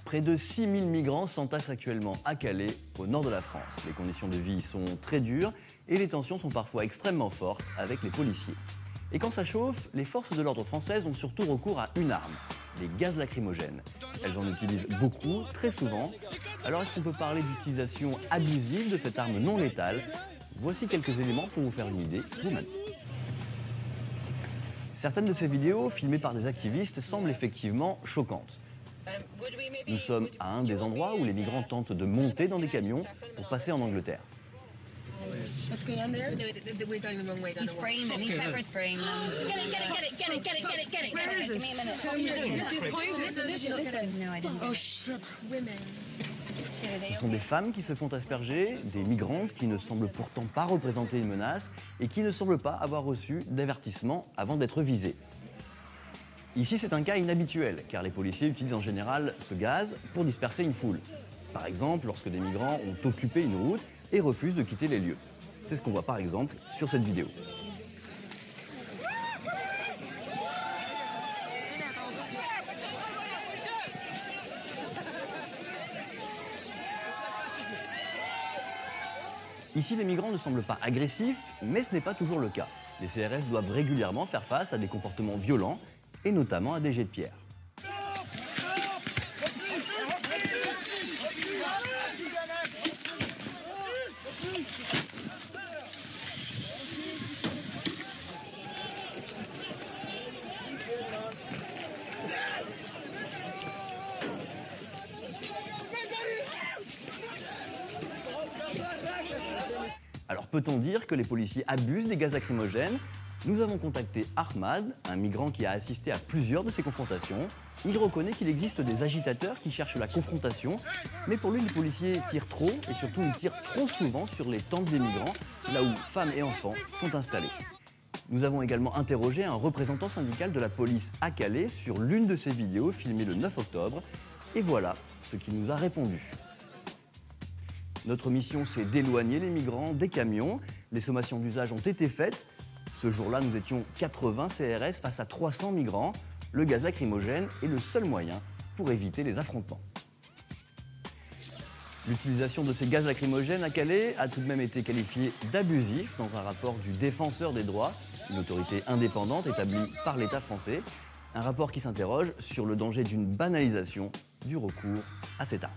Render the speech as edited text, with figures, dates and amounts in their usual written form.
Près de 6000 migrants s'entassent actuellement à Calais, au nord de la France. Les conditions de vie y sont très dures et les tensions sont parfois extrêmement fortes avec les policiers. Et quand ça chauffe, les forces de l'ordre françaises ont surtout recours à une arme, les gaz lacrymogènes. Elles en utilisent beaucoup, très souvent. Alors est-ce qu'on peut parler d'utilisation abusive de cette arme non létale? Voici quelques éléments pour vous faire une idée vous-même. Certaines de ces vidéos, filmées par des activistes, semblent effectivement choquantes. Nous sommes à un des endroits où les migrants tentent de monter dans des camions pour passer en Angleterre. What's going on there? We're going the wrong way. He's spraying them. He's pepper spraying them. Get it. Give me a minute. No, I didn't. Oh shit, it's women. Ce sont des femmes qui se font asperger, des migrantes qui ne semblent pourtant pas représenter une menace et qui ne semblent pas avoir reçu d'avertissement avant d'être visées. Ici, c'est un cas inhabituel, car les policiers utilisent en général ce gaz pour disperser une foule. Par exemple, lorsque des migrants ont occupé une route et refusent de quitter les lieux. C'est ce qu'on voit par exemple sur cette vidéo. Ici, les migrants ne semblent pas agressifs, mais ce n'est pas toujours le cas. Les CRS doivent régulièrement faire face à des comportements violents, et notamment à des jets de pierre. Alors peut-on dire que les policiers abusent des gaz lacrymogènes? Nous avons contacté Ahmad, un migrant qui a assisté à plusieurs de ces confrontations. Il reconnaît qu'il existe des agitateurs qui cherchent la confrontation, mais pour lui, les policiers tirent trop, et surtout ils tirent trop souvent sur les tentes des migrants, là où femmes et enfants sont installés. Nous avons également interrogé un représentant syndical de la police à Calais sur l'une de ces vidéos filmées le 9 octobre, et voilà ce qu'il nous a répondu. Notre mission, c'est d'éloigner les migrants des camions. Les sommations d'usage ont été faites. Ce jour-là, nous étions 80 CRS face à 300 migrants. Le gaz lacrymogène est le seul moyen pour éviter les affrontements. L'utilisation de ces gaz lacrymogènes à Calais a tout de même été qualifiée d'abusif dans un rapport du Défenseur des droits, une autorité indépendante établie par l'État français. Un rapport qui s'interroge sur le danger d'une banalisation du recours à cette arme.